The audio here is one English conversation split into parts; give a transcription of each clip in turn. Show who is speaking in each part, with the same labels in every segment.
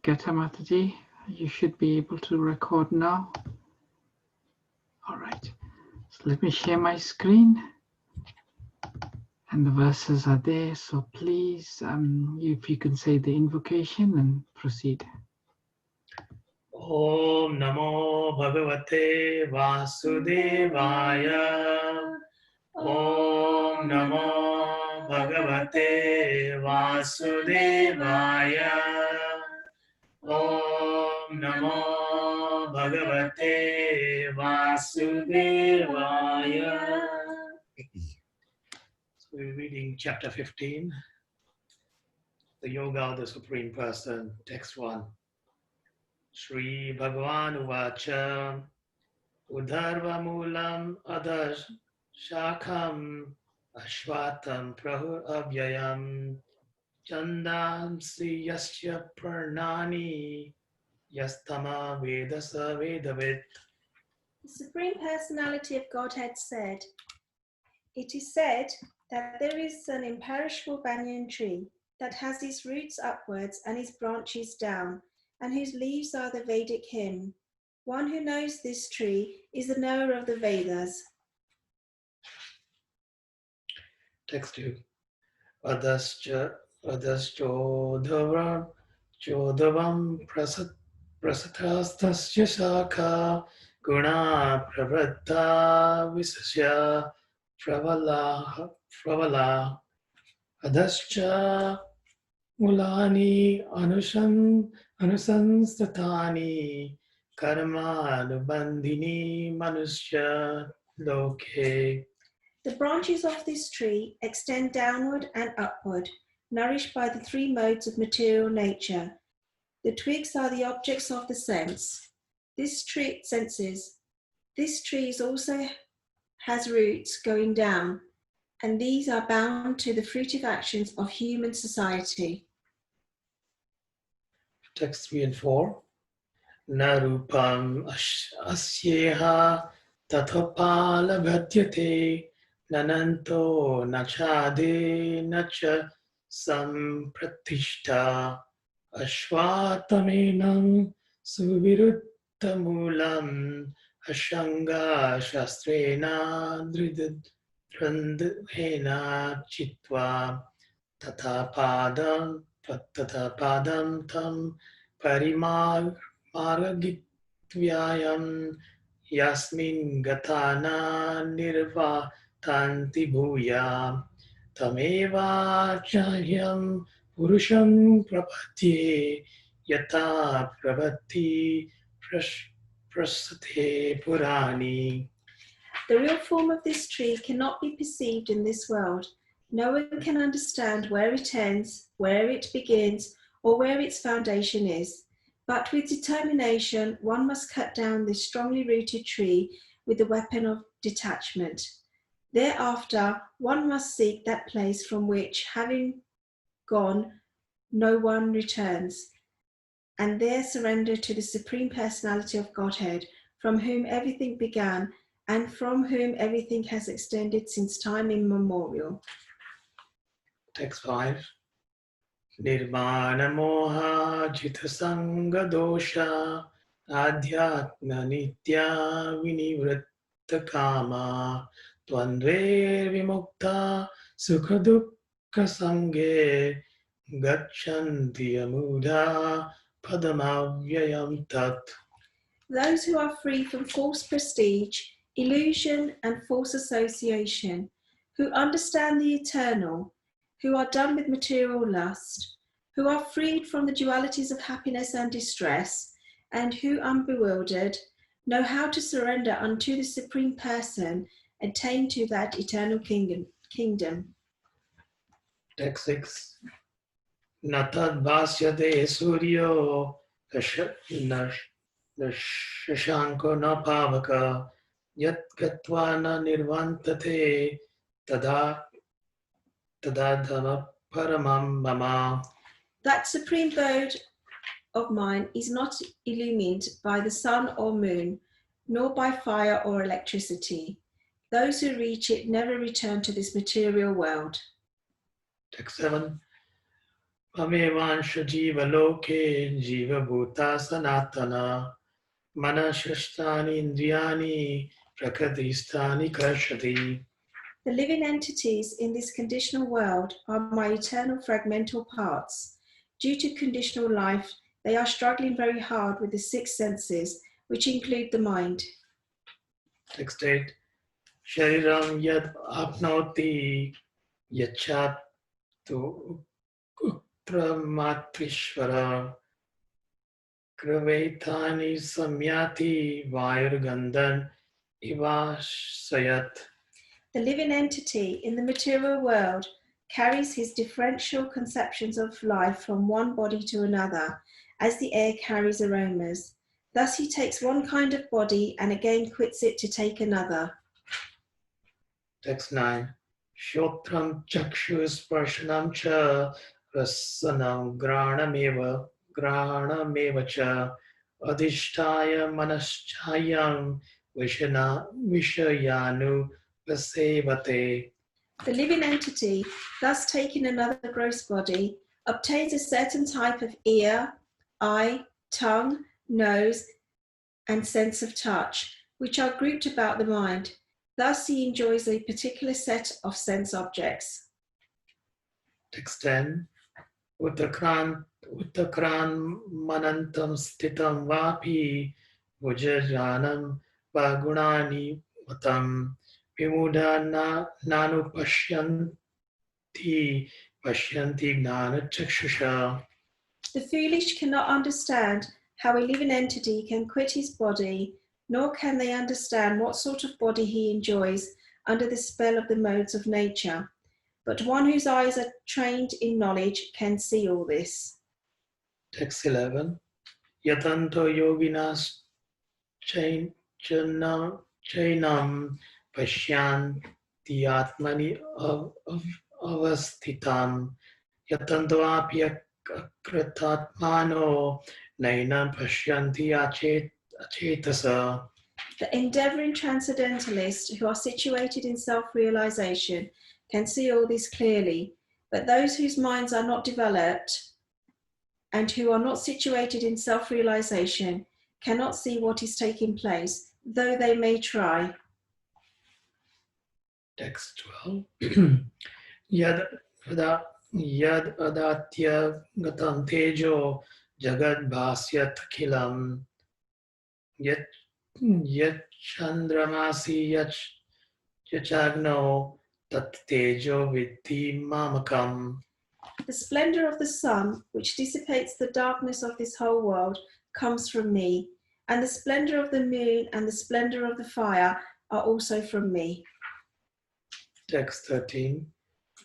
Speaker 1: Geta Mataji, you should be able to record now. All right, so let me share my screen. And the verses are there, so please, if you can say the invocation and proceed.
Speaker 2: Om Namo Bhagavate Vasudevaya. Om Namo Bhagavate Vasudevaya. Om Namo Bhagavate Vasudevaya. So we're reading chapter 15, the Yoga of the Supreme Person, text 1. Shri Bhagavan Uvacha Udharva Moolam Adash Shakham Ashvatam Prahur Abhyayam Chandamsi Yasya Purnani Yastama Vedasa Vedavid.
Speaker 3: The Supreme Personality of Godhead said, "It is said that there is an imperishable banyan tree that has its roots upwards and its branches down, and whose leaves are the Vedic hymn. One who knows this tree is the knower of the Vedas."
Speaker 2: Text 2. Chodhavam Prasathastasya Shakha Guna Pravritta Visasya Pravala Adascha Mulani Anusanstatani Karma Nubandhini Manusya Loke.
Speaker 3: The branches of this tree extend downward and upward, nourished by the three modes of material nature. The twigs are the objects of the senses. This tree also has roots going down, and these are bound to the fruitive actions of human society.
Speaker 2: Text 3 and 4. Narupam asyeha tathapala bhadyate nananto nachade nacha sampratishta ashvatamenam suviruttamulam ashanga shastrena dhrandhena chitva tathapadam tam parimaragitvayam yasmin gatana nirvatanti bhuya tameva chahyam purusham prapatye yata pravati prasate purani.
Speaker 3: The real form of this tree cannot be perceived in this world. No one can understand where it ends, where it begins, or where its foundation is. But with determination, one must cut down this strongly rooted tree with the weapon of detachment. Thereafter, one must seek that place from which, having gone, no one returns, and there surrender to the Supreme Personality of Godhead, from whom everything began and from whom everything has extended since time immemorial.
Speaker 2: Text 5. Nirvana moha jita sanga dosha adhyatma nitya vinivritta kama tvandve vimukta sukha dukkha sange gachanti amudha padamavyayam tat.
Speaker 3: Those who are free from false prestige, illusion, and false association, who understand the eternal, who are done with material lust, who are freed from the dualities of happiness and distress, and who, unbewildered, know how to surrender unto the Supreme Person, attain to that eternal kingdom.
Speaker 2: Text 6. Natad vasyate suryo shashanko na pavaka yat gatva na nirvantate tadadhama paramam mama.
Speaker 3: That supreme abode of mine is not illumined by the sun or moon, nor by fire or electricity. Those who reach it never return to this material world.
Speaker 2: Text 7. Vamevansha jiva loke jiva bhuta sanatana manashrastani indriyani prakadistani karshati.
Speaker 3: The living entities in this conditional world are my eternal fragmental parts. Due to conditional life, they are struggling very hard with the six senses, which include the mind.
Speaker 2: Text 8. Shariram yad apnoti yachatu utramatishvara kravaitani samyati vayurgandan ivasayat.
Speaker 3: The living entity in the material world carries his differential conceptions of life from one body to another, as the air carries aromas. Thus he takes one kind of body and again quits it to take another.
Speaker 2: Text 9. Shotram chakshu sparshanam cha rasanam granameva cha adhishtaya manaschayam vishayanu vasevate.
Speaker 3: The living entity, thus taking another gross body, obtains a certain type of ear, eye, tongue, nose, and sense of touch, which are grouped about the mind. Thus he enjoys a particular set of sense objects.
Speaker 2: Text 10. Utakran manantam stitam vapi vujajanam vagunani vatam vimuda nanu pashyanti gnana chakshusha.
Speaker 3: The foolish cannot understand how a living entity can quit his body, nor can they understand what sort of body he enjoys under the spell of the modes of nature. But one whose eyes are trained in knowledge can see all this.
Speaker 2: Text 11. Yatanto yoginas chainam pashyanti atmani avasthitam yatanto api akratatmano nainam pashyanti achetasa.
Speaker 3: The endeavouring transcendentalists who are situated in self-realization can see all this clearly, but those whose minds are not developed and who are not situated in self-realization cannot see what is taking place, though they may try.
Speaker 2: Text 12. Yad adatya gatam tejo jagad bhasyat khilam yat chandramasi yachagno tat tejo vidhi mamakam.
Speaker 3: The splendour of the sun, which dissipates the darkness of this whole world, comes from me, and the splendour of the moon and the splendour of the fire are also from me.
Speaker 2: Text 13.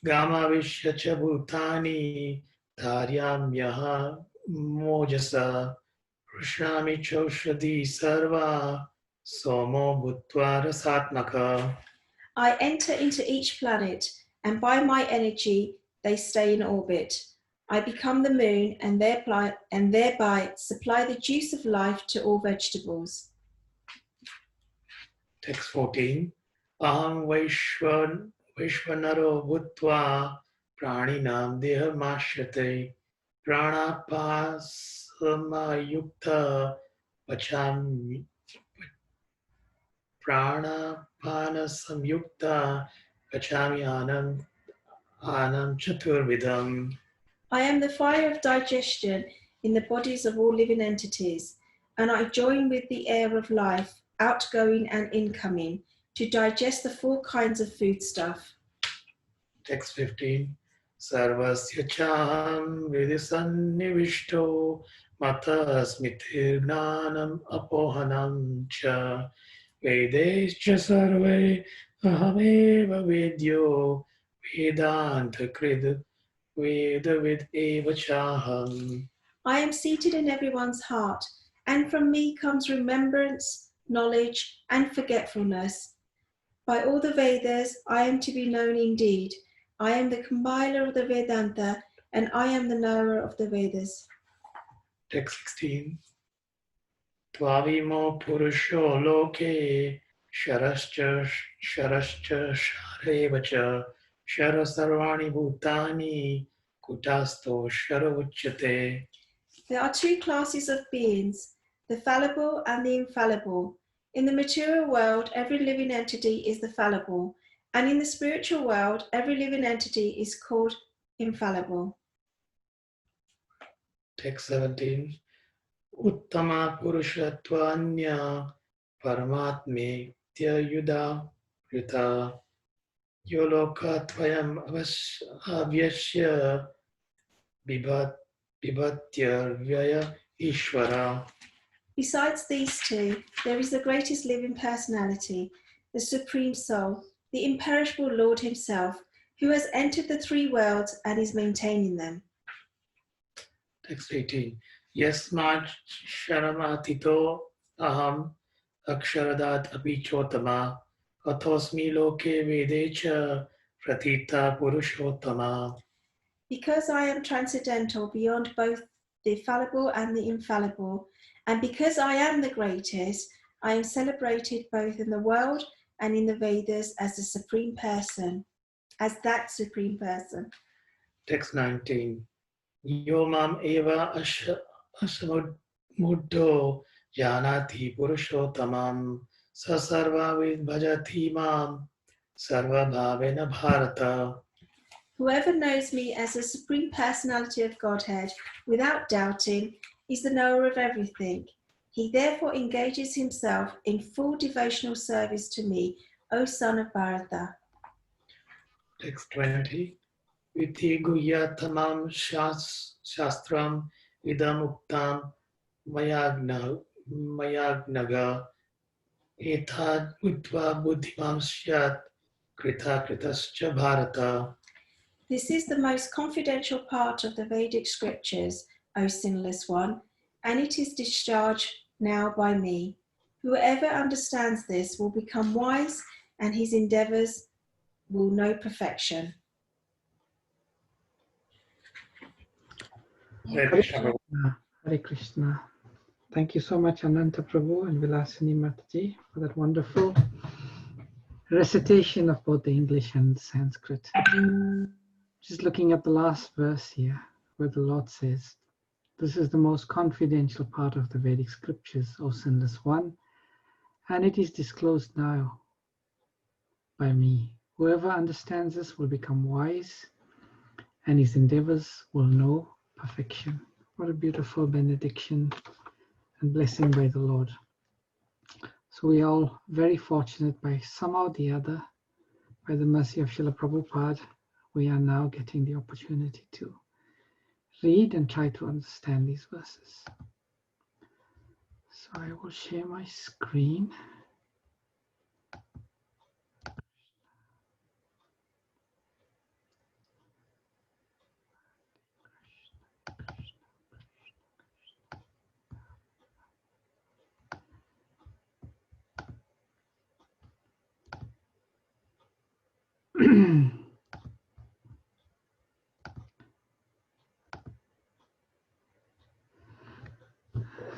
Speaker 2: Gama vishyacha bhutani dharyamyaha mojasa Rushrami choshadi sarva somo bhutva rasatmaka.
Speaker 3: I enter into each planet, and by my energy they stay in orbit. I become the moon and thereby supply the juice of life to all vegetables.
Speaker 2: Text 14. Aham Vaishvanaro bhutva praninam dehamashyate pranapasamayukta pachami pranapanasam pachami anam chaturvidam.
Speaker 3: I am the fire of digestion in the bodies of all living entities, and I join with the air of life, outgoing and incoming, to digest the four kinds of foodstuff.
Speaker 2: Text 15. Sarvasya chaham vidisannivishto mata smithir gnanam apohanam cha vedescha sarve ahameva vedyo vedanta krid vedavid eva chaham.
Speaker 3: I am seated in everyone's heart, and from me comes remembrance, knowledge, and forgetfulness. By all the Vedas, I am to be known indeed. I am the compiler of the Vedanta, and I am the knower of the Vedas.
Speaker 2: Text 16. Tvavimo purusho loke sharascha sharevacha shara sarvani bhutani kutasto sharavachyate.
Speaker 3: There are two classes of beings, the fallible and the infallible. In the material world, every living entity is the fallible, and in the spiritual world, every living entity is called infallible.
Speaker 2: Text 17. Uttama purushatvanya paramatme tyayuda yuta yoloka tvayam avyasya bibatya vyaya ishvara.
Speaker 3: Besides these two, there is the greatest living personality, the Supreme Soul, the imperishable Lord himself, who has entered the three worlds and is maintaining them.
Speaker 2: Text 18. Yasmat sharamatito aham aksharadat apichotama atosmi loke vedecha pratita purushottama.
Speaker 3: Because I am transcendental beyond both the fallible and the infallible, and because I am the greatest, I am celebrated both in the world and in the Vedas as the Supreme Person, as that Supreme Person.
Speaker 2: Text 19. Yomam eva asamuddo janati purushottamam sasarva vidbhajati mam sarva bhavena bharata.
Speaker 3: Whoever knows me as the Supreme Personality of Godhead without doubting is the knower of everything. He therefore engages himself in full devotional service to me, O son of Bharata.
Speaker 2: Text 20. Viti guhyatamam shastram idamuktam mayagnaga etad utva buddhimam syat krita kritascha bharata.
Speaker 3: This is the most confidential part of the Vedic scriptures, O sinless one, and it is discharged now by me. Whoever understands this will become wise, and his endeavors will know perfection.
Speaker 2: Hare Krishna Prabhu.
Speaker 1: Hare Krishna. Thank you so much, Ananta Prabhu and Vilasini Mataji, for that wonderful recitation of both the English and Sanskrit. Just looking at the last verse here, where the Lord says, "This is the most confidential part of the Vedic scriptures, O sinless one, and it is disclosed now by me. Whoever understands this will become wise, and his endeavors will know perfection." What a beautiful benediction and blessing by the Lord. So we are all very fortunate by somehow or the other, by the mercy of Srila Prabhupada, we are now getting the opportunity to read and try to understand these verses. So I will share my screen.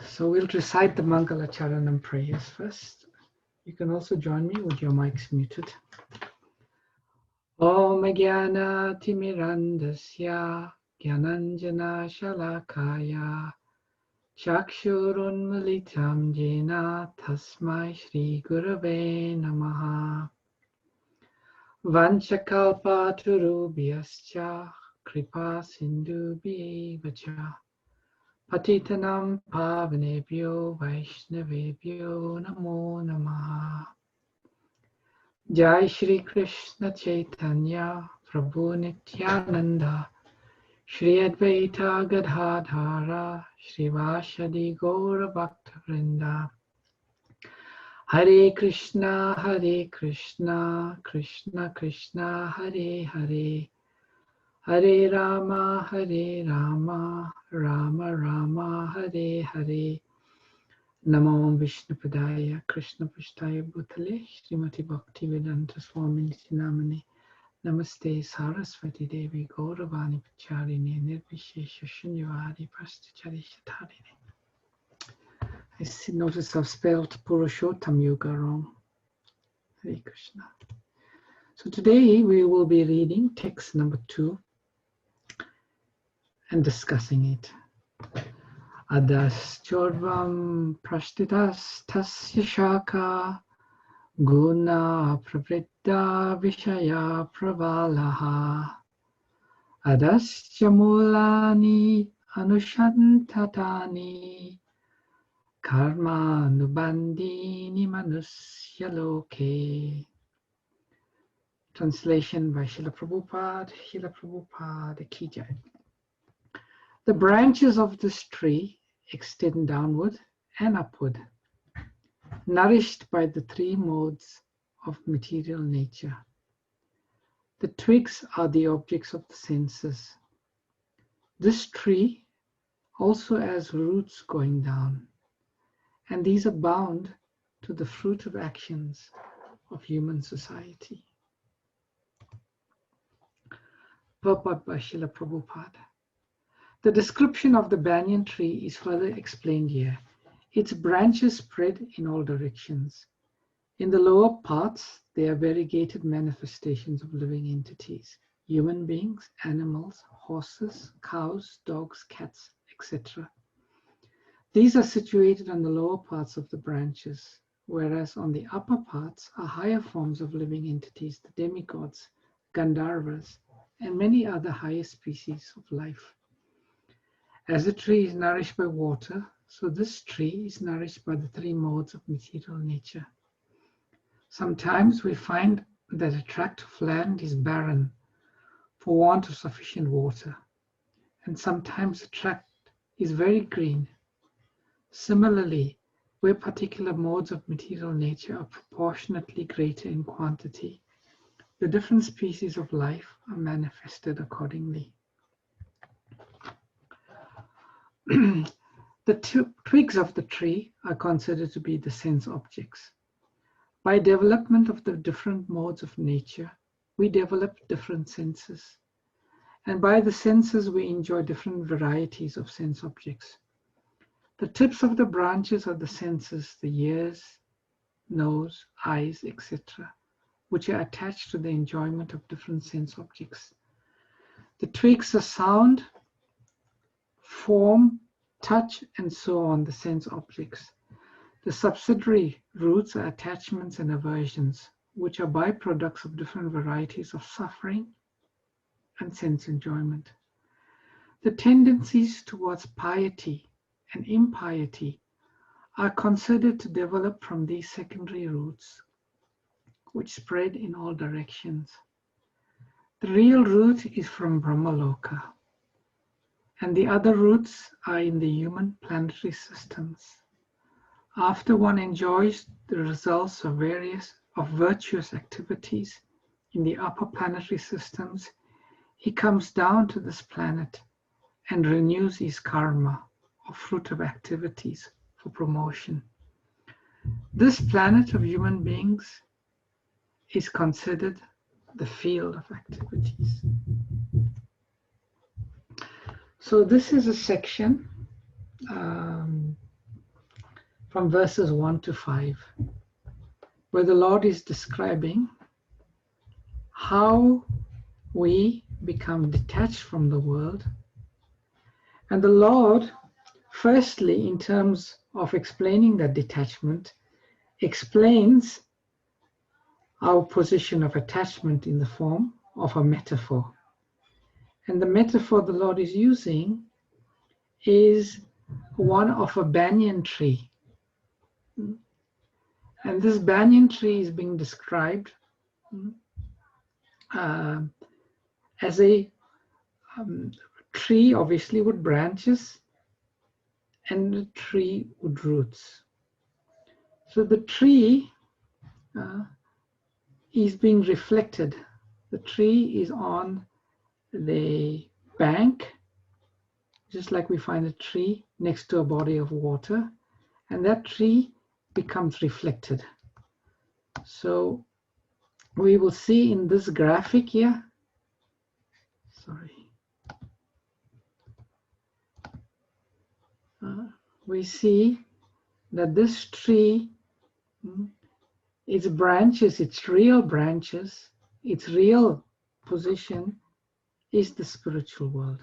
Speaker 1: So we'll recite the Mangala Charanam prayers first. You can also join me with your mics muted. Om Jnana Timirandasya Jnananjana Shalakaya Chakshurunmilitam Jena Tasmai Shri Gurave Namaha Vanchakalpa Turubhyascha Kripa Sindhubhyevacha Patitanam Pavanebhyo Vaishnavebhyo Namo Namaha. Jai Shri Krishna Chaitanya Prabhu Nityananda Shri Advaita Gadadhara Shrivashadi Gaura Bhakta Vrinda. Hare Krishna Krishna Krishna Hare Hare Hare Rama Rama Rama Hare Hare. Namo Vishnupadaya Krishna Pashtaya Bhutale Srimati Bhakti Vedanta Swamini Namane Namaste Saraswati Devi Gauravani Pacharine Nirvishesha Shunyavadi Prastachari Shatarine. I notice I've spelled Purushottam Yoga wrong. Hare Krishna. So today we will be reading text number 2. and discussing it. Adas chodvam prashtitas tasya shaka guna pravritta vishaya pravalaha adasya mulani anushantatani karma nubandini manusya loke. Translation by Srila Prabhupada Ki Jai. The branches of this tree extend downward and upward, nourished by the three modes of material nature. The twigs are the objects of the senses. This tree also has roots going down, and these are bound to the fruit of actions of human society. Purport by Srila Prabhupada. The description of the banyan tree is further explained here. Its branches spread in all directions. In the lower parts, they are variegated manifestations of living entities, human beings, animals, horses, cows, dogs, cats, etc. These are situated on the lower parts of the branches, whereas on the upper parts are higher forms of living entities, the demigods, Gandharvas, and many other higher species of life. As a tree is nourished by water, so this tree is nourished by the three modes of material nature. Sometimes we find that a tract of land is barren for want of sufficient water, and sometimes a tract is very green. Similarly, where particular modes of material nature are proportionately greater in quantity, the different species of life are manifested accordingly. The twigs of the tree are considered to be the sense objects. By development of the different modes of nature, we develop different senses. And by the senses, we enjoy different varieties of sense objects. The tips of the branches are the senses, the ears, nose, eyes, etc., which are attached to the enjoyment of different sense objects. The twigs are sound, form, touch, and so on, the sense objects. The subsidiary roots are attachments and aversions, which are byproducts of different varieties of suffering and sense enjoyment. The tendencies towards piety and impiety are considered to develop from these secondary roots, which spread in all directions. The real root is from Brahmaloka, and the other roots are in the human planetary systems. After one enjoys the results of virtuous activities in the upper planetary systems, he comes down to this planet and renews his karma, or fruit of activities, for promotion. This planet of human beings is considered the field of activities. So this is a section from verses 1 to 5, where the Lord is describing how we become detached from the world. And the Lord, firstly, in terms of explaining that detachment, explains our position of attachment in the form of a metaphor. And the metaphor the Lord is using is one of a banyan tree. And this banyan tree is being described as a tree, obviously, with branches, and a tree with roots. So the tree is being reflected. The tree is on the bank, just like we find a tree next to a body of water, and that tree becomes reflected. So we will see in this graphic here, we see that this tree, its branches, its real branches, its real position is the spiritual world.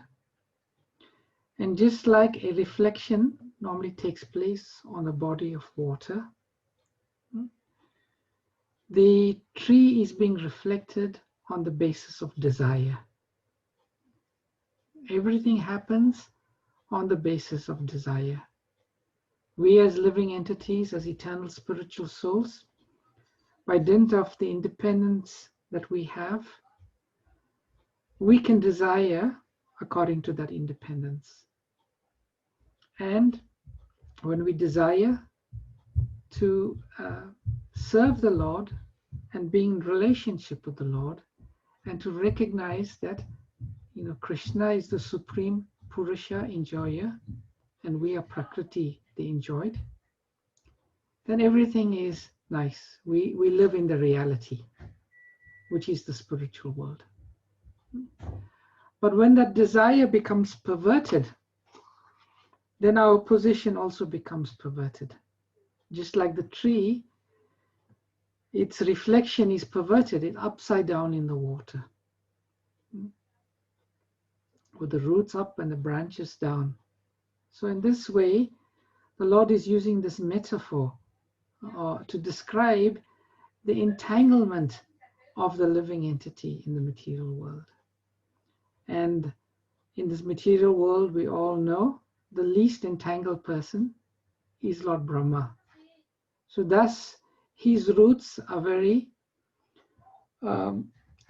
Speaker 1: And just like a reflection normally takes place on a body of water, the tree is being reflected on the basis of desire. Everything happens on the basis of desire. We as living entities, as eternal spiritual souls, by dint of the independence that we have, we can desire according to that independence. And when we desire to serve the Lord and be in relationship with the Lord, and to recognize that, Krishna is the supreme Purusha, enjoyer, and we are Prakriti, the enjoyed, then everything is nice. We live in the reality, which is the spiritual world. But when that desire becomes perverted, then our position also becomes perverted. Just like the tree, its reflection is perverted, it's upside down in the water, with the roots up and the branches down. So in this way, the Lord is using this metaphor to describe the entanglement of the living entity in the material world. And in this material world, we all know the least entangled person is Lord Brahma. So thus, his roots are very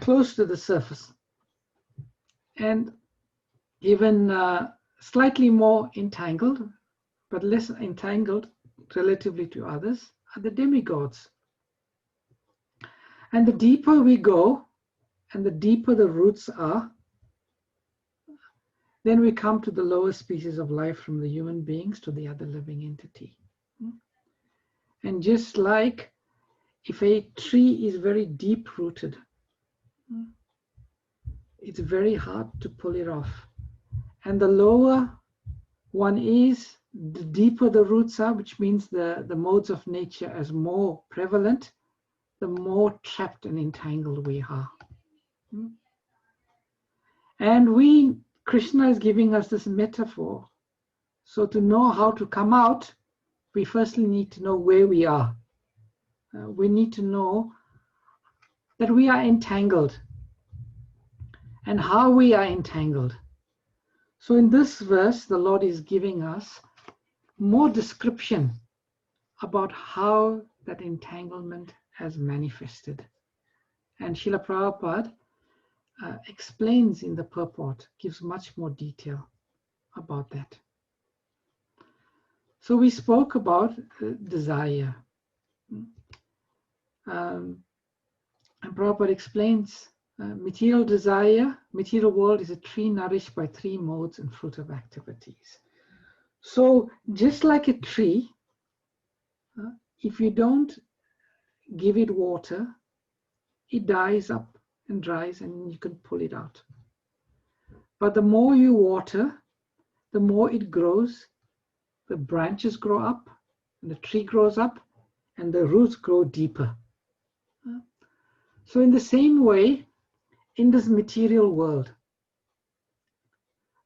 Speaker 1: close to the surface. And even slightly more entangled, but less entangled relatively to others, are the demigods. And the deeper we go, and the deeper the roots are, then we come to the lower species of life, from the human beings to the other living entity. And just like if a tree is very deep rooted, it's very hard to pull it off. And the lower one is, the deeper the roots are, which means the modes of nature as more prevalent, the more trapped and entangled we are. And Krishna is giving us this metaphor. So to know how to come out, we firstly need to know where we are. We need to know that we are entangled and how we are entangled. So in this verse, the Lord is giving us more description about how that entanglement has manifested. And Srila Prabhupada explains in the purport, gives much more detail about that. So we spoke about desire. And Prabhupada explains material desire, material world is a tree nourished by three modes and fruitive activities. So just like a tree, if you don't give it water, it dies up and dries and you can pull it out. But the more you water, the more it grows, the branches grow up, and the tree grows up, and the roots grow deeper. So in the same way, in this material world,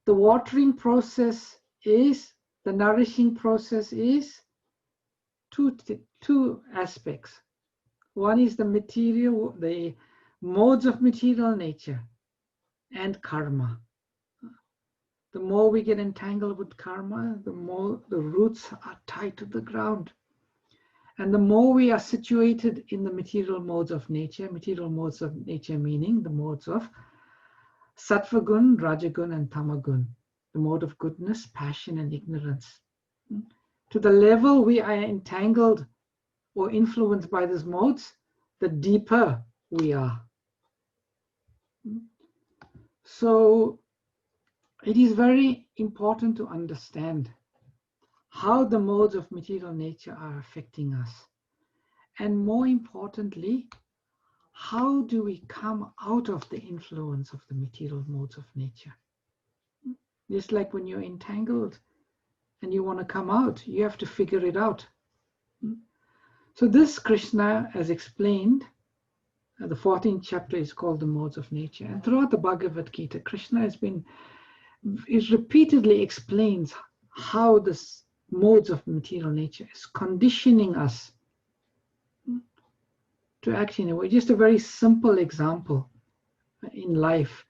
Speaker 1: the watering process is, the nourishing process is two aspects. One is the material, the modes of material nature, and karma. The more we get entangled with karma, the more the roots are tied to the ground. And the more we are situated in the material modes of nature meaning the modes of Sattva gun, Rajagun, and Tamagun, the mode of goodness, passion, and ignorance. To the level we are entangled or influenced by these modes, the deeper we are. So it is very important to understand how the modes of material nature are affecting us. And more importantly, how do we come out of the influence of the material modes of nature? Just like when you're entangled and you want to come out, you have to figure it out. So this Krishna has explained, the 14th chapter is called the modes of nature. And throughout the Bhagavad Gita, Krishna has been it repeatedly explains how this modes of material nature is conditioning us to act in a way. Just a very simple example in life,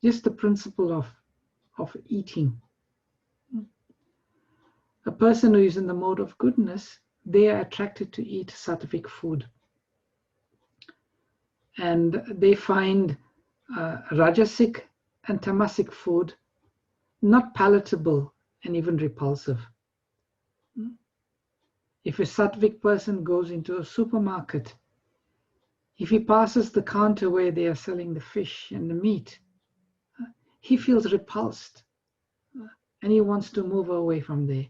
Speaker 1: just the principle of eating. A person who is in the mode of goodness, they are attracted to eat sattvic food. And they find rajasic and tamasic food not palatable and even repulsive. If a sattvic person goes into a supermarket, if he passes the counter where they are selling the fish and the meat, he feels repulsed and he wants to move away from there.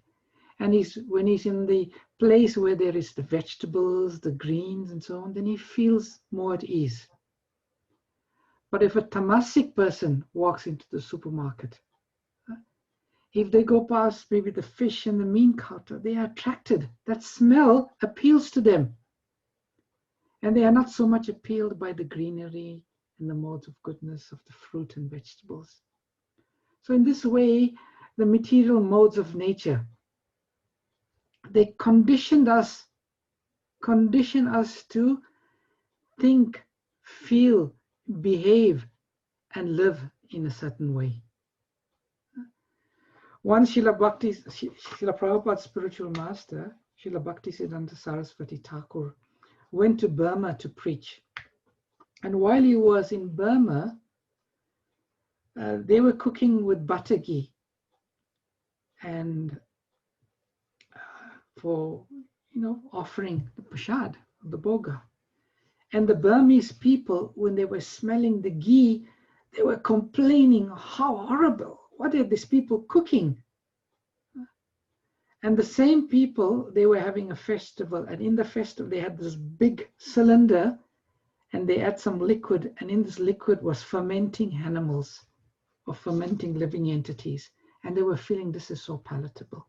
Speaker 1: And when he's in the place where there is the vegetables, the greens and so on, then he feels more at ease. But if a tamasic person walks into the supermarket, if they go past maybe the fish and the meat counter, they are attracted. That smell appeals to them. And they are not so much appealed by the greenery and the modes of goodness of the fruit and vegetables. So in this way, the material modes of nature, they condition us to think, feel, behave, and live in a certain way. Once Srila Prabhupada's spiritual master, Srila Bhaktisiddhanta Saraswati Thakur, went to Burma to preach. And while he was in Burma, they were cooking with butter ghee and for offering the prasad, the bhoga. And the Burmese people, when they were smelling the ghee, they were complaining, how horrible, what are these people cooking? And the same people, they were having a festival, and in the festival they had this big cylinder and they had some liquid, and in this liquid was fermenting animals or fermenting living entities, and they were feeling this is so palatable.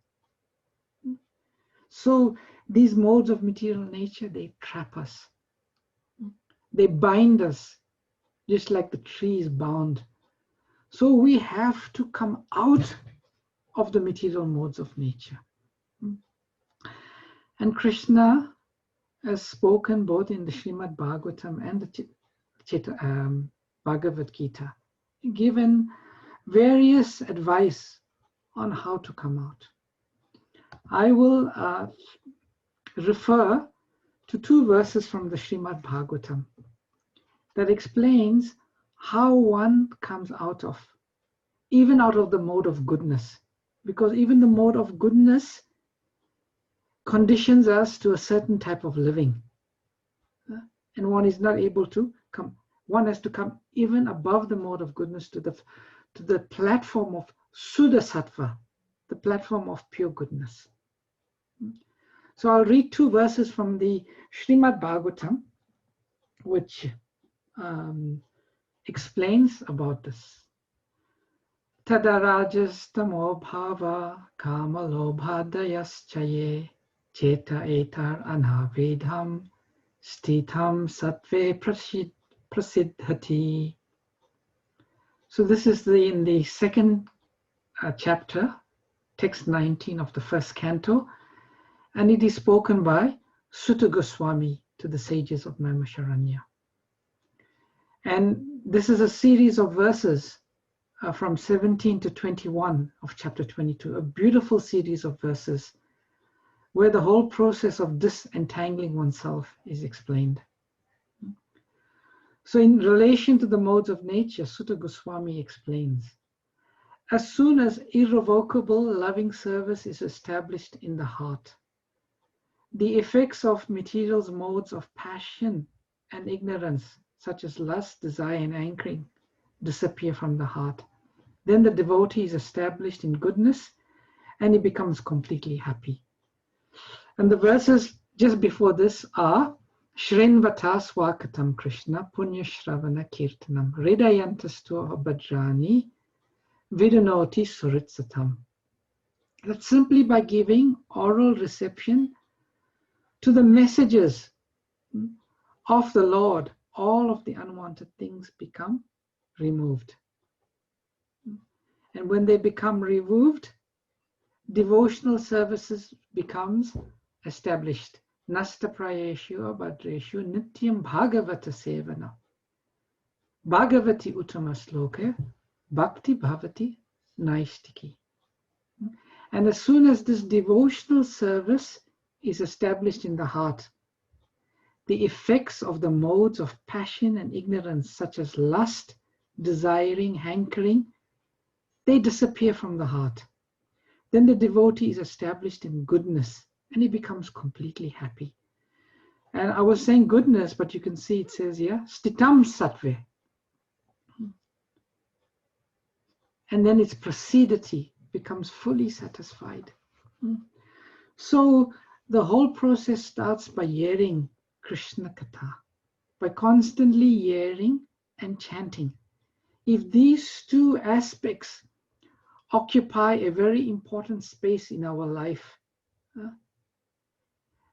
Speaker 1: So these modes of material nature, they trap us. They bind us, just like the tree is bound. So we have to come out of the material modes of nature. And Krishna has spoken both in the Srimad Bhagavatam and the Bhagavad Gita, given various advice on how to come out. I will refer to two verses from the Srimad Bhagavatam that explains how one comes out of the mode of goodness, because even the mode of goodness conditions us to a certain type of living, and one is not able to come. One has to come even above the mode of goodness to the platform of Suddha Sattva, the platform of pure goodness. So I'll read two verses from the Srimad Bhagavatam, which explains about this. Tadarajastamo bhava kamalobhadayaschaye cheta etar anhavedham stitham sattve prasiddhati. So this is in the second chapter, text 19 of the first canto, and it is spoken by Sutta Goswami to the sages of Naimisharanya. And this is a series of verses from 17 to 21 of chapter 22, a beautiful series of verses where the whole process of disentangling oneself is explained. So in relation to the modes of nature, Sutta Goswami explains, as soon as irrevocable loving service is established in the heart, the effects of material's modes of passion and ignorance, such as lust, desire, and anchoring, disappear from the heart. Then the devotee is established in goodness and he becomes completely happy. And the verses just before this are Shrinvata Swakatam Krishna Punya Shravana Kirtanam Hridayantasto Bhadrani Vidunoti Suritsatam. That simply by giving oral reception to the messages of the Lord, all of the unwanted things become removed. And when they become removed, devotional services becomes established. Nasta prayeshu abhadreshu nityam bhagavata sevana. Bhagavati uttama sloka bhakti bhavati naistiki. And as soon as this devotional service is established in the heart, the effects of the modes of passion and ignorance, such as lust, desiring, hankering, they disappear from the heart. Then the devotee is established in goodness and he becomes completely happy. And I was saying goodness, but you can see it says here, stitam sattve. And then its placidity becomes fully satisfied. So the whole process starts by hearing Krishna Katha, by constantly hearing and chanting. If these two aspects occupy a very important space in our life,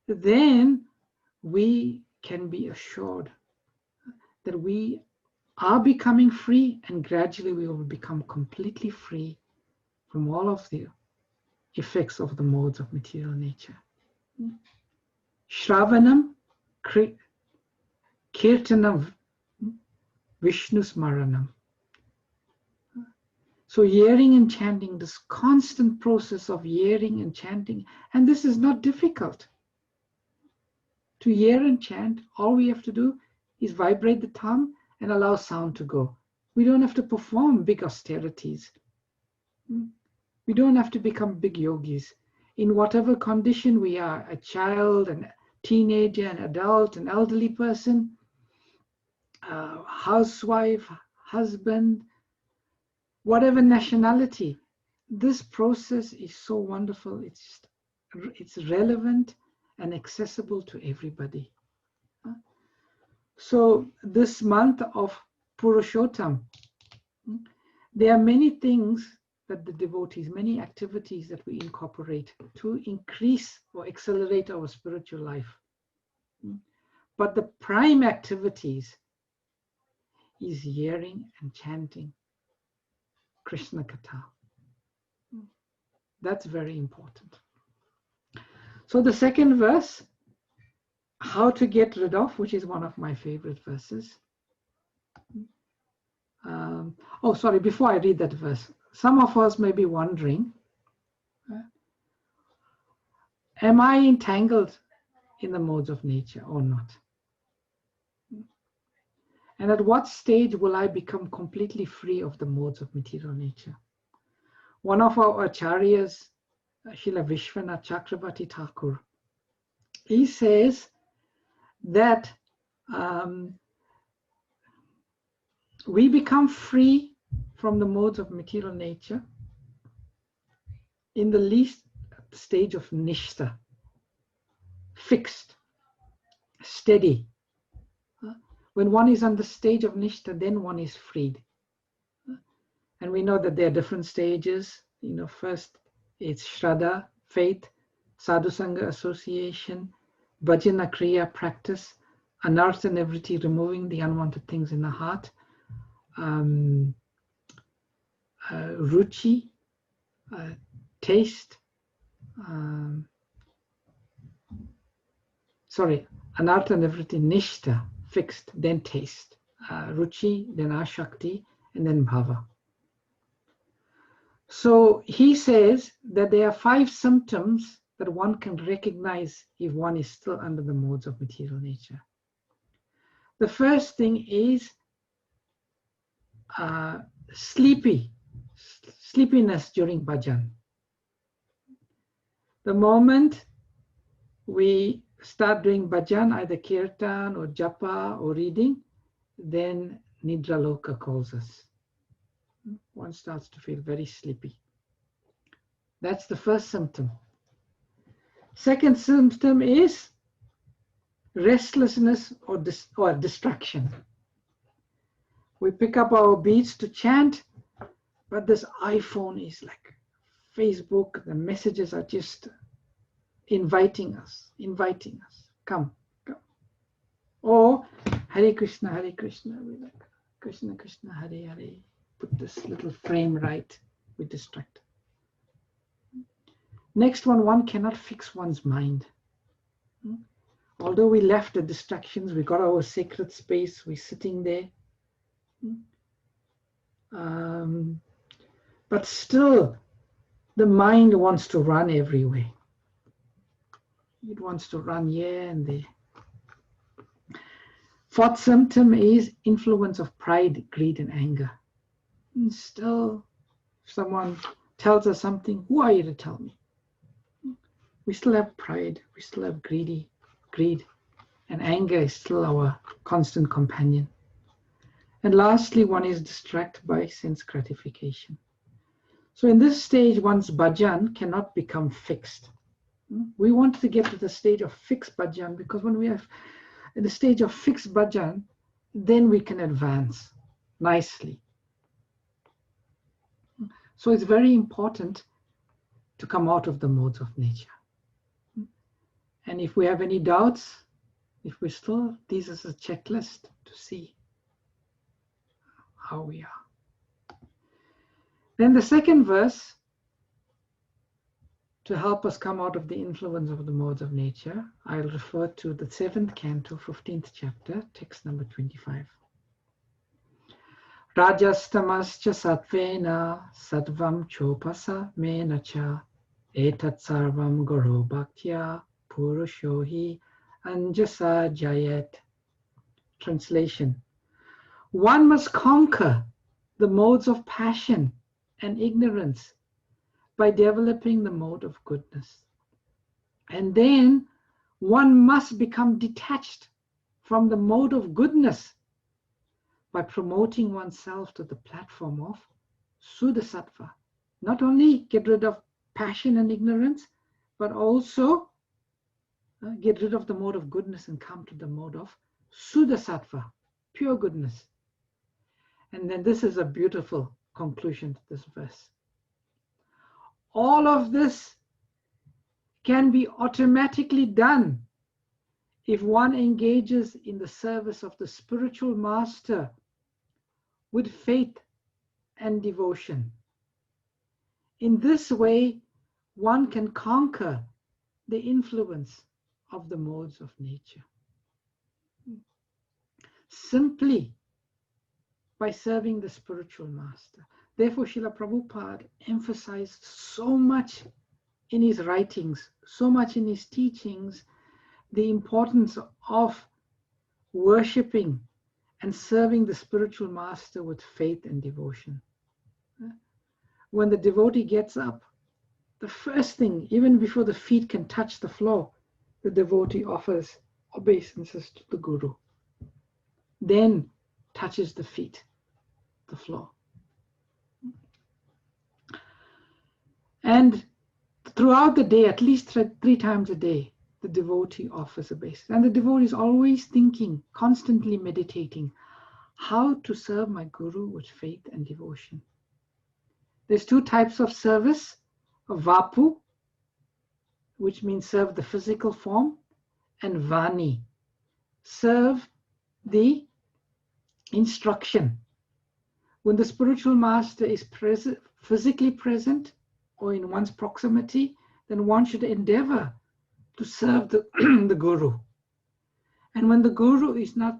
Speaker 1: then we can be assured that we are becoming free, and gradually we will become completely free from all of the effects of the modes of material nature. Shravanam, Kirtanam, Vishnu Smaranam. So hearing and chanting, this constant process of hearing and chanting, and this is not difficult. To hear and chant, all we have to do is vibrate the tongue and allow sound to go. We don't have to perform big austerities. We don't have to become big yogis. In whatever condition we are, a child, a teenager, an adult, an elderly person, housewife, husband, whatever nationality, this process is so wonderful. It's relevant and accessible to everybody. So this month of Purushottam, there are many things that the devotees, many activities that we incorporate to increase or accelerate our spiritual life. But the prime activities is hearing and chanting Krishna Katha. That's very important. So the second verse, how to get rid of, which is one of my favorite verses. Before I read that verse, some of us may be wondering, am I entangled in the modes of nature or not? And at what stage will I become completely free of the modes of material nature? One of our acharyas, Srila Vishwanath Chakravarti Thakur, he says that we become free from the modes of material nature in the least stage of nishtha, fixed, steady. When one is on the stage of nishtha, then one is freed. And we know that there are different stages. First it's shraddha, faith, sadhusanga, association, bhajana kriya, practice, anartha nivritti, removing the unwanted things in the heart, ruchi, taste, anartha nivritti, nishtha, fixed, then taste, ruchi, then ashakti, and then bhava. So he says that there are 5 symptoms that one can recognize if one is still under the modes of material nature. The first thing is sleepiness during bhajan. The moment we start doing bhajan, either kirtan or japa or reading, then nidra loka calls us. One starts to feel very sleepy. That's the first symptom. Second symptom is restlessness or distraction. We pick up our beads to chant, but this iPhone is like Facebook. The messages are just inviting us. Come. Or Hare Krishna, we like Krishna Krishna, Hare Hare. Put this little frame right. we distract. Next one cannot fix one's mind. Although we left the distractions, we got our sacred space, we're sitting there. But still, the mind wants to run everywhere. It wants to run here and there. Fourth symptom is influence of pride, greed, and anger. And still, if someone tells us something, who are you to tell me? We still have pride, we still have greed, and anger is still our constant companion. And lastly, one is distracted by sense gratification. So in this stage, one's bhajan cannot become fixed. We want to get to the stage of fixed bhajan, because when we have in the stage of fixed bhajan, then we can advance nicely. So it's very important to come out of the modes of nature. And if we have any doubts, if we still, this is a checklist to see how we are. Then the second verse, to help us come out of the influence of the modes of nature, I'll refer to the 7th canto, 15th chapter, text number 25. Rajastamascha satvena sadvam chopasa menacha etat sarvam goro bhaktya purushohi anjasa jayat. Translation: one must conquer the modes of passion and ignorance by developing the mode of goodness. And then one must become detached from the mode of goodness by promoting oneself to the platform of Sudasattva. Not only get rid of passion and ignorance, but also get rid of the mode of goodness and come to the mode of Sudasattva, pure goodness. And then this is a beautiful conclusion to this verse. All of this can be automatically done if one engages in the service of the spiritual master with faith and devotion. In this way, one can conquer the influence of the modes of nature. Simply by serving the spiritual master. Therefore, Srila Prabhupada emphasized so much in his writings, so much in his teachings, the importance of worshipping and serving the spiritual master with faith and devotion. When the devotee gets up, the first thing, even before the feet can touch the floor, the devotee offers obeisances to the Guru. Then touches the feet, the floor. And throughout the day, at least 3 times a day, the devotee offers obeisance. And the devotee is always thinking, constantly meditating, how to serve my Guru with faith and devotion. There's 2 types of service, vapu, which means serve the physical form, and vani, serve the instruction. When the spiritual master is physically present or in one's proximity, then one should endeavor to serve the, the Guru. And when the Guru is not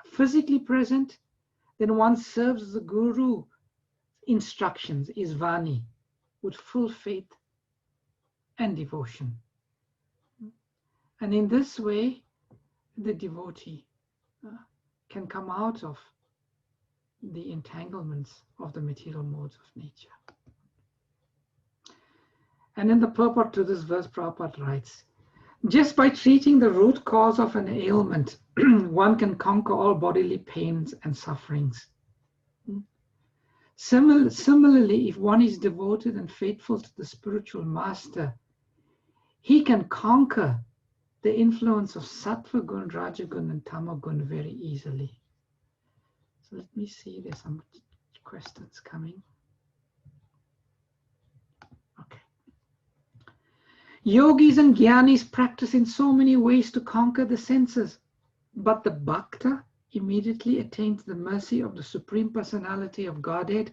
Speaker 1: physically present, then one serves the Guru instructions, is vani, with full faith and devotion. And in this way, the devotee can come out of the entanglements of the material modes of nature. And in the purport to this verse, Prabhupada writes, just by treating the root cause of an ailment, one can conquer all bodily pains and sufferings. Similarly, if one is devoted and faithful to the spiritual master, he can conquer the influence of Sattva Gun, Rajagun, and Tamagun very easily. So let me see, there's some questions coming. Okay. Yogis and Gyanis practice in so many ways to conquer the senses, but the Bhakta immediately attains the mercy of the Supreme Personality of Godhead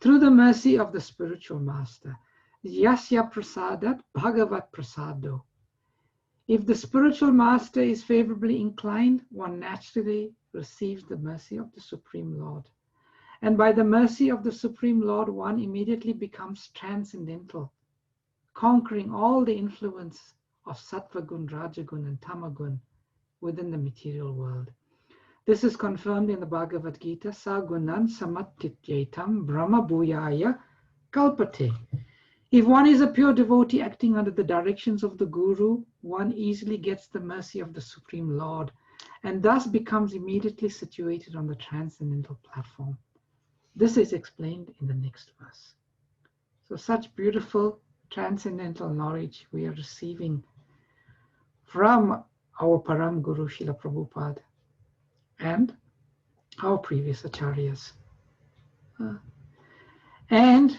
Speaker 1: through the mercy of the spiritual master. Yasya prasadat bhagavat prasado. If the spiritual master is favorably inclined, one naturally receives the mercy of the Supreme Lord. And by the mercy of the Supreme Lord, one immediately becomes transcendental, conquering all the influence of Sattva gun, Rajagun, and Tamagun within the material world. This is confirmed in the Bhagavad Gita, Sagunan samatityetam brahma bhuyaya kalpate. If one is a pure devotee acting under the directions of the Guru, one easily gets the mercy of the Supreme Lord and thus becomes immediately situated on the transcendental platform. This is explained in the next verse. So such beautiful transcendental knowledge we are receiving from our Param Guru Srila Prabhupada and our previous acharyas. And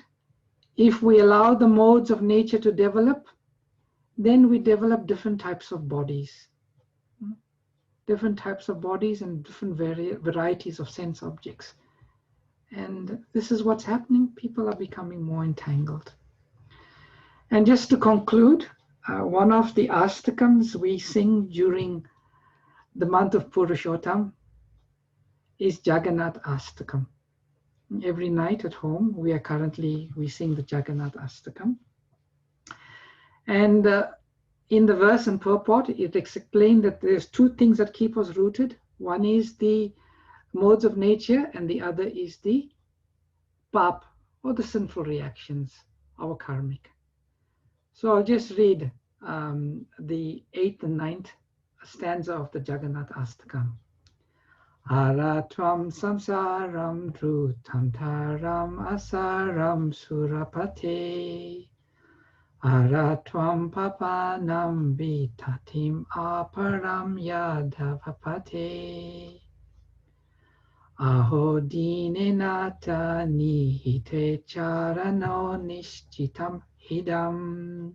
Speaker 1: if we allow the modes of nature to develop, then we develop different types of bodies. Different types of bodies and different varieties of sense objects. And this is what's happening. People are becoming more entangled. And just to conclude, one of the astakams we sing during the month of Purushottam is Jagannath Astakam. Every night at home, we sing the Jagannath Astakam. And in the verse and purport, it explained that there's two things that keep us rooted. One is the modes of nature, and the other is the pap, or the sinful reactions, our karmic. So I'll just read the 8th and 9th stanza of the Jagannath Astakam. Aratvam samsaram dhrutantaram asaram surapate aratvam papanam vitatim aparam yadavapate aho dinenata nihite charano nishchitam hidam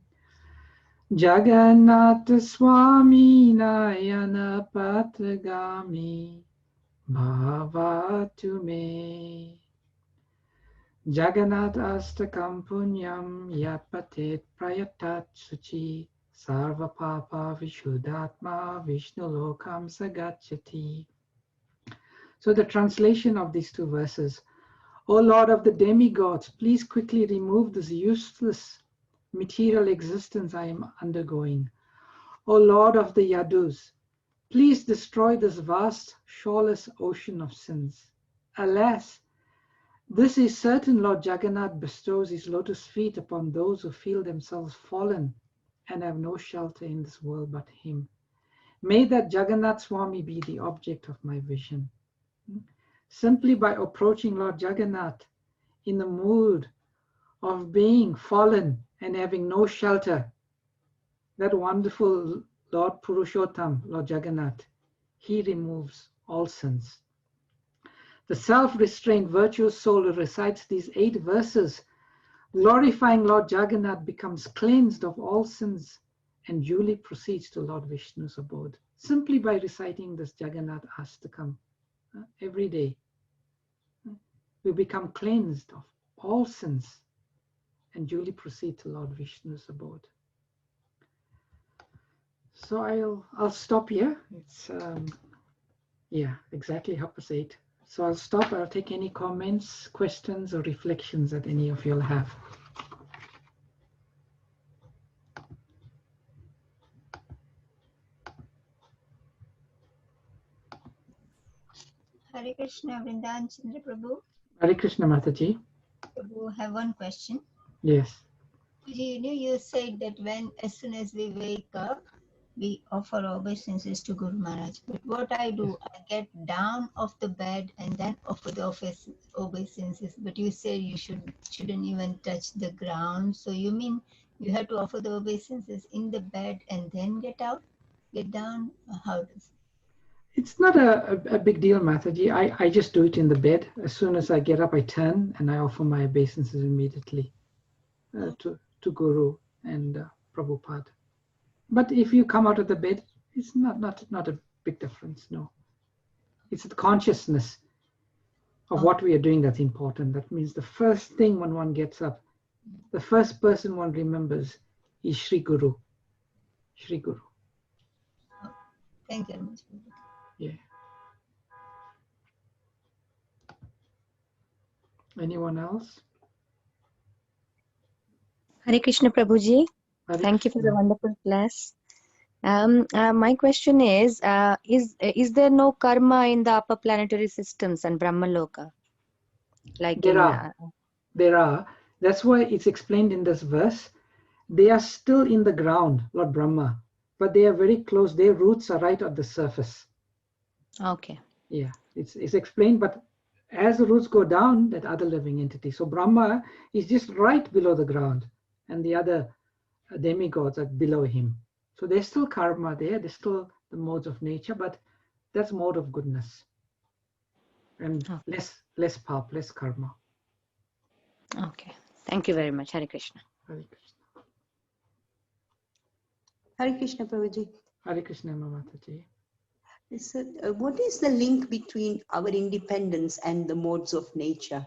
Speaker 1: Jagannatha Swami Nayana Patragami Bhavatu me Jagannath Astakam Punyam Yapatet Prayatat Suchi Sarva Papa Vishuddhatma Vishnu Lokam Sagachati. So the translation of these two verses. O Lord of the demigods, please quickly remove this useless material existence I am undergoing. O Lord of the Yadus, please destroy this vast, shoreless ocean of sins. Alas, this is certain. Lord Jagannath bestows his lotus feet upon those who feel themselves fallen and have no shelter in this world but him. May that Jagannath Swami be the object of my vision. Simply by approaching Lord Jagannath in the mood of being fallen and having no shelter, that wonderful Lord Purushottam, Lord Jagannath, he removes all sins. The self-restrained virtuous soul who recites these 8 verses, glorifying Lord Jagannath, becomes cleansed of all sins and duly proceeds to Lord Vishnu's abode, simply by reciting this Jagannath Astakam every day. We become cleansed of all sins and duly proceed to Lord Vishnu's abode. So I'll stop here. It's exactly 8:30. So I'll stop. I'll take any comments, questions, or reflections that any of you'll have.
Speaker 4: Hare Krishna, Vrindavan, Chandra Prabhu.
Speaker 1: Hare Krishna, Mataji.
Speaker 4: Prabhu, have one question.
Speaker 1: Yes.
Speaker 4: You said that as soon as we wake up, we offer obeisances to Guru Maharaj. But what I do, I get down off the bed and then offer the obeisances. But you said you shouldn't even touch the ground. So you mean you have to offer the obeisances in the bed and then get down? How does?
Speaker 1: It's not a big deal, Mataji. I just do it in the bed. As soon as I get up, I turn and I offer my obeisances immediately to Guru and Prabhupada. But if you come out of the bed, it's not a big difference, no. It's the consciousness of what we are doing that's important. That means the first thing when one gets up, the first person one remembers is Sri Guru. Sri Guru.
Speaker 4: Thank you very much.
Speaker 1: Yeah. Anyone else?
Speaker 5: Hare Krishna Prabhuji.
Speaker 1: Hare
Speaker 5: Thank you for the
Speaker 1: Krishna.
Speaker 5: wonderful class. My question is there no karma in the upper planetary systems and Brahmaloka? Like
Speaker 1: There
Speaker 5: in
Speaker 1: are. There are. That's why it's explained in this verse. They are still in the ground, Lord Brahma, but they are very close. Their roots are right at the surface.
Speaker 5: okay.
Speaker 1: Yeah, it's explained, but as the roots go down, that other living entity. So Brahma is just right below the ground, and the other demigods are below him. So there's still karma there. There's still the modes of nature, but that's mode of goodness, and
Speaker 5: Okay.
Speaker 1: less pap, less karma.
Speaker 5: Okay. Thank you very much. Hare Krishna.
Speaker 1: Hare Krishna.
Speaker 6: Hare Krishna Prabhuji.
Speaker 1: Hare Krishna, Mamataji.
Speaker 6: So, what is the link between our independence and the modes of nature?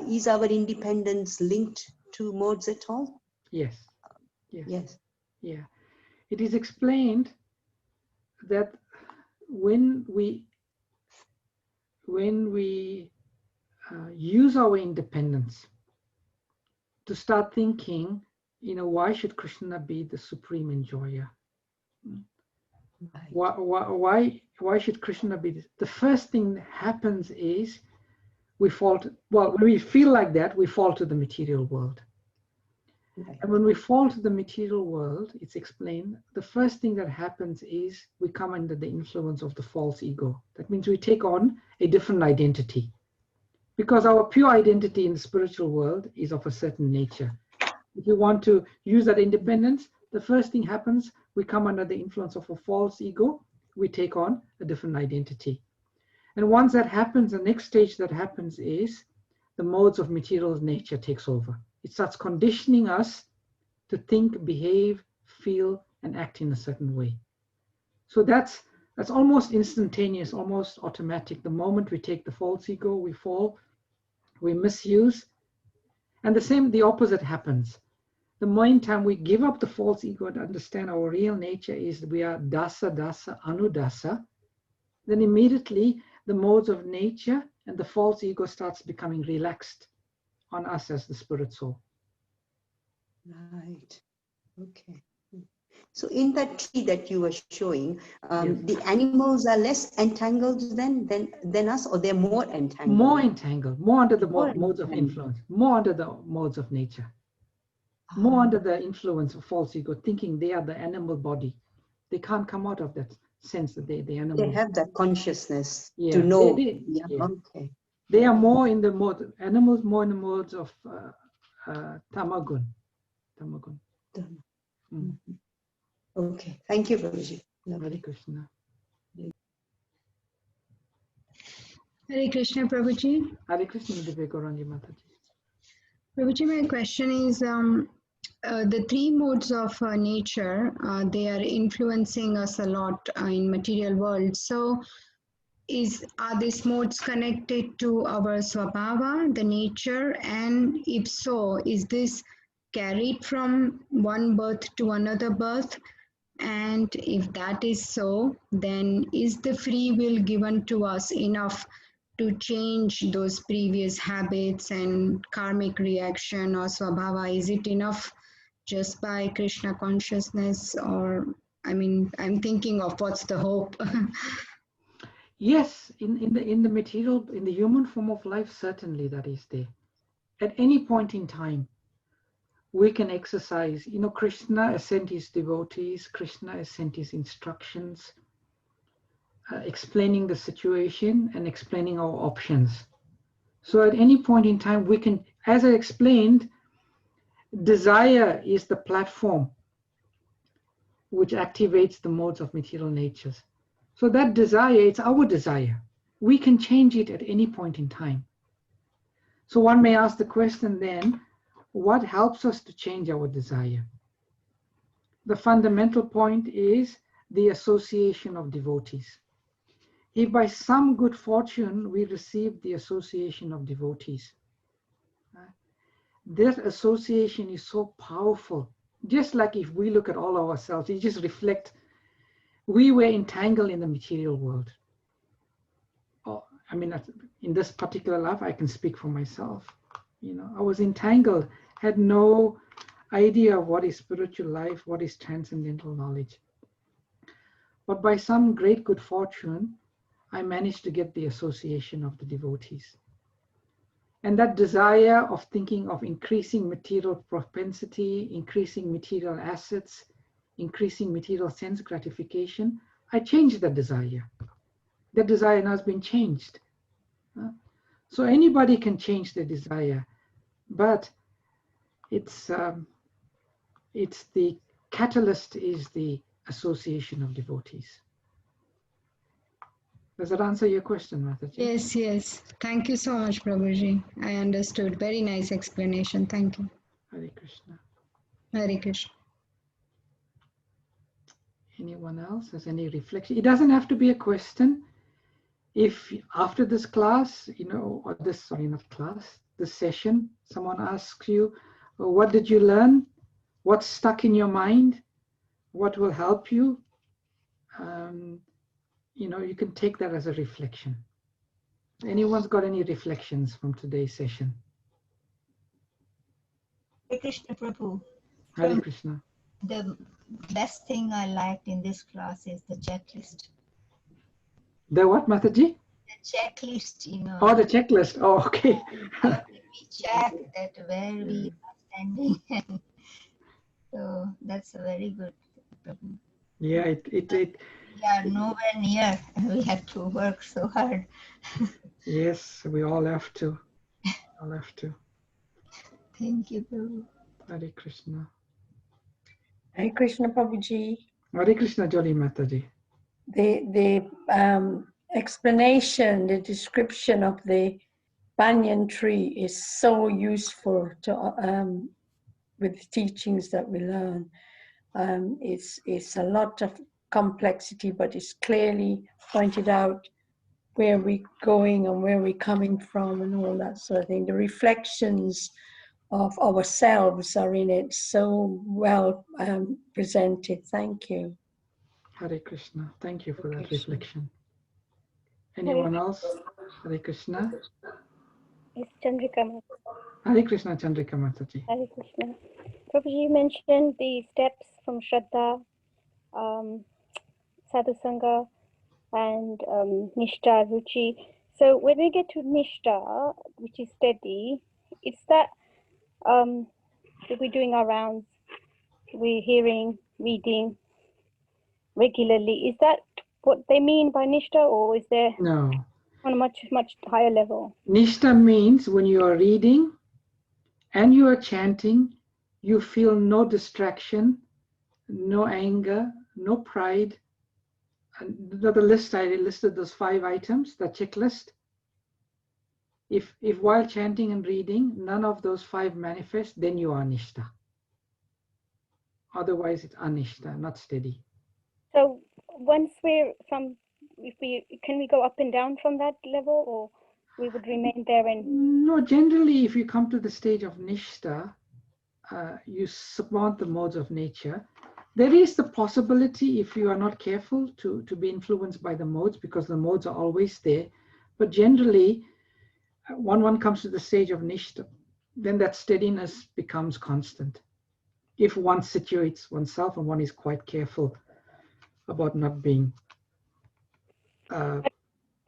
Speaker 6: Is our independence linked to modes at all?
Speaker 1: Yes. Yes.
Speaker 6: Yes.
Speaker 1: Yeah. It is explained that when we use our independence to start thinking, why should Krishna be the supreme enjoyer?
Speaker 6: Right.
Speaker 1: Why should Krishna be this? The first thing that happens is we fall to, when we feel like that, we fall to the material world.
Speaker 6: Right.
Speaker 1: And when we fall to the material world, it's explained, the first thing that happens is we come under the influence of the false ego. That means we take on a different identity. Because our pure identity in the spiritual world is of a certain nature. If you want to use that independence, the first thing happens, we come under the influence of a false ego, we take on a different identity. And once that happens, the next stage that happens is the modes of material nature takes over. It starts conditioning us to think, behave, feel, and act in a certain way. So that's almost instantaneous, almost automatic. The moment we take the false ego, we fall, we misuse. And the opposite happens. The more time we give up the false ego and understand our real nature is we are dasa, anudasa, then immediately the modes of nature and the false ego starts becoming relaxed on us as the spirit soul.
Speaker 6: Right. Okay. So in that tree that you were showing,
Speaker 1: Yes.
Speaker 6: the animals are less entangled than us, or they're more entangled?
Speaker 1: More entangled, more under the
Speaker 6: More
Speaker 1: modes of
Speaker 6: entangled.
Speaker 1: influence, more under the modes of nature, more under the influence of false ego, thinking they are the animal body. They can't come out of that sense that they're the animal.
Speaker 6: They have that consciousness
Speaker 1: Yeah,
Speaker 6: to know.
Speaker 1: yeah.
Speaker 6: Okay.
Speaker 1: They are more in the mode, animals more in the modes of tamagun. Tamagun.
Speaker 6: Done.
Speaker 1: Mm.
Speaker 6: Okay. Thank you, Prabhuji.
Speaker 1: Hare
Speaker 6: Lovely.
Speaker 1: Krishna.
Speaker 7: Hare Krishna, Prabhuji.
Speaker 1: Hare Krishna, Divya Gaurangi Mataji.
Speaker 7: Prabhuji, my question is, the three modes of nature, they are influencing us a lot in material world. So, are these modes connected to our swabhava, the nature, and if so, is this carried from one birth to another birth? And if that is so, then is the free will given to us enough to change those previous habits and karmic reaction or swabhava? Is it enough just by Krishna consciousness? Or, I'm thinking of what's the hope?
Speaker 1: Yes, in the material, in the human form of life, certainly that is there. At any point in time, we can exercise. Krishna has sent his devotees. Krishna has sent his instructions, explaining the situation and explaining our options. So at any point in time, we can, as I explained, desire is the platform which activates the modes of material natures. So that desire, it's our desire. We can change it at any point in time. So one may ask the question then, what helps us to change our desire? The fundamental point is the association of devotees. if by some good fortune we receive the association of devotees, this association is so powerful. Just like if we look at all of ourselves, it just reflects we were entangled in the material world. Oh, I mean, in this particular life, I can speak for myself. I was entangled, had no idea of what is spiritual life, what is transcendental knowledge. But by some great good fortune, I managed to get the association of the devotees. And that desire of thinking of increasing material propensity, increasing material assets, increasing material sense gratification, I changed that desire. That desire now has been changed. So anybody can change their desire, but it's the catalyst is the association of devotees. Does that answer your question, Mataji?
Speaker 7: Yes, yes. Thank you so much, Prabhuji. I understood. Very nice explanation. Thank you.
Speaker 1: Hare Krishna.
Speaker 7: Hare Krishna.
Speaker 1: Anyone else has any reflection? It doesn't have to be a question. If after this class, or this, sorry, not class, this session, someone asks you, what did you learn? What's stuck in your mind? What will help you? You can take that as a reflection. Anyone's got any reflections from today's session?
Speaker 4: Hare Krishna Prabhu.
Speaker 1: Hare Krishna.
Speaker 4: The best thing I liked in this class is the checklist.
Speaker 1: The what, Mataji?
Speaker 4: The checklist,
Speaker 1: Oh, the checklist. Oh, okay.
Speaker 4: We check that where we are standing. So that's a very good. Prabhu.
Speaker 1: Yeah,
Speaker 4: We are nowhere near. We have to work so hard.
Speaker 1: Yes, we all have to. All have to.
Speaker 4: Thank you, Prabhu.
Speaker 1: Hare Krishna.
Speaker 8: Hare Krishna Prabhuji.
Speaker 1: Hare Krishna, Jolly Mataji.
Speaker 8: The explanation, the description of the banyan tree is so useful to with the teachings that we learn. It's a lot of complexity, but it's clearly pointed out where we're going and where we're coming from and all that sort of thing. The reflections of ourselves are in it so well presented. Thank you.
Speaker 1: Hare Krishna. Thank you for
Speaker 8: Hare
Speaker 1: that
Speaker 8: Krishna.
Speaker 1: reflection. Anyone else? Hare Krishna.
Speaker 9: It's Chandrika.
Speaker 1: Hare Krishna, Chandrika Mataji.
Speaker 9: Hare Krishna. Prabhuji, you mentioned the steps from Shraddha, Sadhusanga, and Nishta, Ruchi. So when we get to Nishta, which is steady, it's that if we're doing our rounds, we're hearing, reading regularly. Is that what they mean by Nishta, or is there
Speaker 1: No.
Speaker 9: on a much, much higher level?
Speaker 1: Nishta means when you are reading and you are chanting, you feel no distraction, no anger, no pride. And the list, I listed those 5 items, the checklist. If while chanting and reading, none of those 5 manifest, then you are Nishta. Otherwise, it's Anishta, not steady.
Speaker 9: So once can we go up and down from that level, or we would remain there? And
Speaker 1: no, generally, if you come to the stage of Nishta, you surmount the modes of nature. There is the possibility, if you are not careful, to be influenced by the modes, because the modes are always there. But generally, one comes to the stage of Nishta, then that steadiness becomes constant. If one situates oneself and one is quite careful about not being.
Speaker 9: At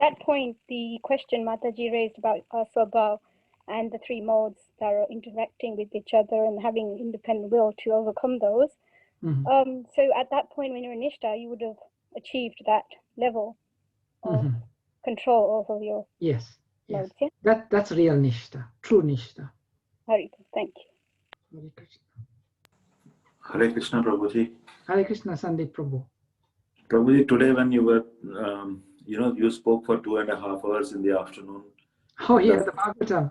Speaker 9: that point, the question Mataji raised about Swabhav and the 3 modes that are interacting with each other and having independent will to overcome those.
Speaker 1: Mm-hmm.
Speaker 9: So at that point, when you're in Nishta, you would have achieved that level of
Speaker 1: Mm-hmm.
Speaker 9: control over your
Speaker 1: yes.
Speaker 9: modes. Yeah?
Speaker 1: That's real Nishta, true Nishta.
Speaker 9: Very good. Thank you.
Speaker 1: Hare Krishna.
Speaker 10: Hare Krishna Prabhuji.
Speaker 1: Hare Krishna, Sandeep Prabhu.
Speaker 10: Prabhuji, today when you were, you spoke for 2.5 hours in the afternoon.
Speaker 1: Oh yeah, the Bhagavatam.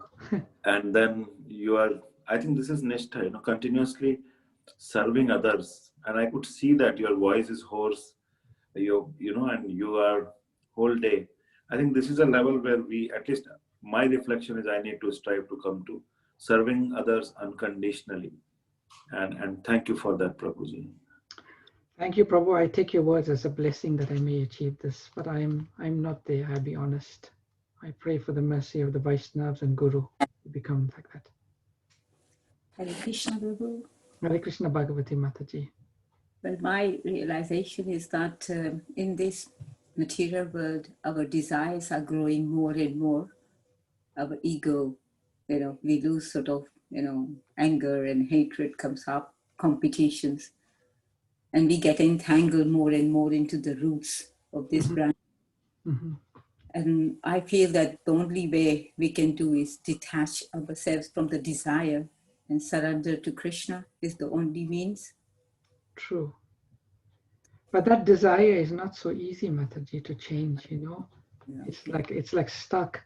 Speaker 10: And then you are, I think this is Nishtha, continuously serving others. And I could see that your voice is hoarse, and you are whole day. I think this is a level where we, at least my reflection is, I need to strive to come to serving others unconditionally. And thank you for that, Prabhuji.
Speaker 1: Thank you, Prabhu. I take your words as a blessing that I may achieve this, but I'm not there, I'll be honest. I pray for the mercy of the Vaishnavas and Guru to become like that.
Speaker 11: Hare Krishna, Prabhu.
Speaker 1: Hare Krishna Bhagavati Mataji.
Speaker 11: Well, my realization is that in this material world, our desires are growing more and more. Our ego, we lose sort of, anger and hatred comes up, competitions, and we get entangled more and more into the roots of this branch. And I feel that the only way we can do is detach ourselves from the desire and surrender to Krishna is the only means.
Speaker 1: True. But that desire is not so easy, Mataji, to change, Yeah. It's like stuck.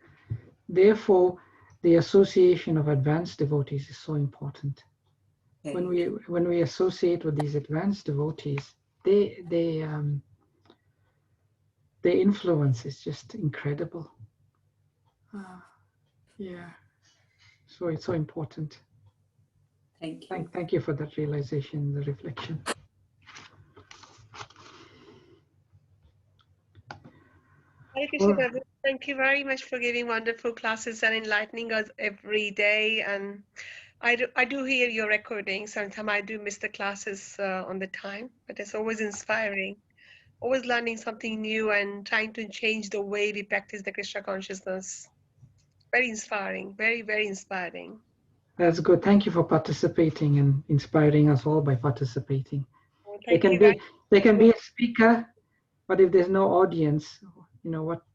Speaker 1: Therefore, the association of advanced devotees is so important. When we associate with these advanced devotees, their influence is just incredible. Yeah. So it's so important.
Speaker 11: Thank you.
Speaker 1: Thank you for that realization, the reflection.
Speaker 12: Hare Krishna, Prabhu. Thank you very much for giving wonderful classes and enlightening us every day. And I do hear your recordings. Sometimes I do miss the classes on the time, but it's always inspiring. Always learning something new and trying to change the way we practice the Krishna consciousness. Very inspiring, very, very inspiring.
Speaker 1: That's good. Thank you for participating and inspiring us all by participating.
Speaker 12: Well,
Speaker 1: There can be a speaker, but if there's no audience,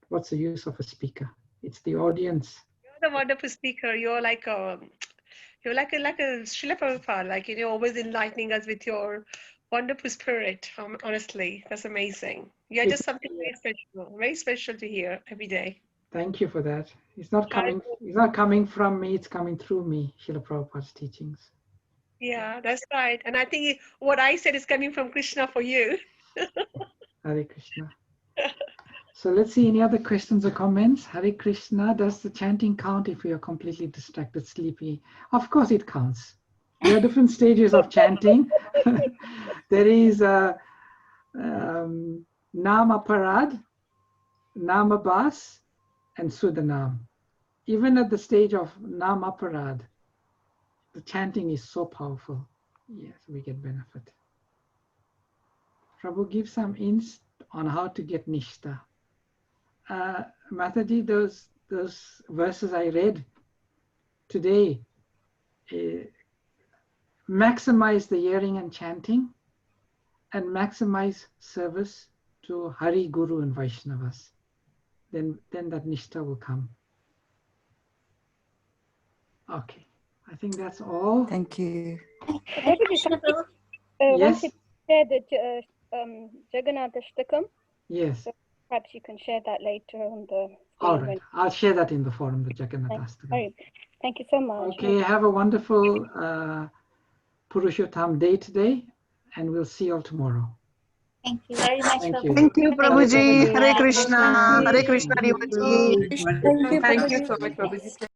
Speaker 1: what's the use of a speaker? It's the audience.
Speaker 12: You're the wonderful speaker. You're like a Srila Prabhupada, always enlightening us with your wonderful spirit. Honestly, that's amazing. You're just something very special to hear every day.
Speaker 1: Thank you for that. It's not coming from me, it's coming through me, Srila Prabhupada's teachings.
Speaker 12: Yeah, that's right. And I think what I said is coming from Krishna for you.
Speaker 1: Hare Krishna. So let's see, any other questions or comments? Hare Krishna, does the chanting count if we are completely distracted, sleepy? Of course it counts. There are different stages of chanting. There is Nama Parad, Nama Bas, and Sudanam. Even at the stage of Nama Parad, the chanting is so powerful. Yes, we get benefit. Prabhu, give some hints on how to get Nishta. Mataji, those verses I read today, maximize the hearing and chanting, and maximize service to Hari, Guru, and Vaishnavas. Then that Nishta will come. Okay, I think that's all.
Speaker 13: Thank you.
Speaker 1: Yes.
Speaker 9: Wanted to share the Jagannatha Shtakam.
Speaker 1: Yes.
Speaker 9: So perhaps you can share that later on the.
Speaker 1: All right, I'll share that in the forum, the Jagannatha Shtakam.
Speaker 9: Thank you so much.
Speaker 1: Okay, have a wonderful Purushottam day today, and we'll see you all tomorrow.
Speaker 4: Thank you very much.
Speaker 14: Thank you, Prabhuji. Hare Krishna. Hare Krishna.
Speaker 11: Thank you so much, Prabhuji.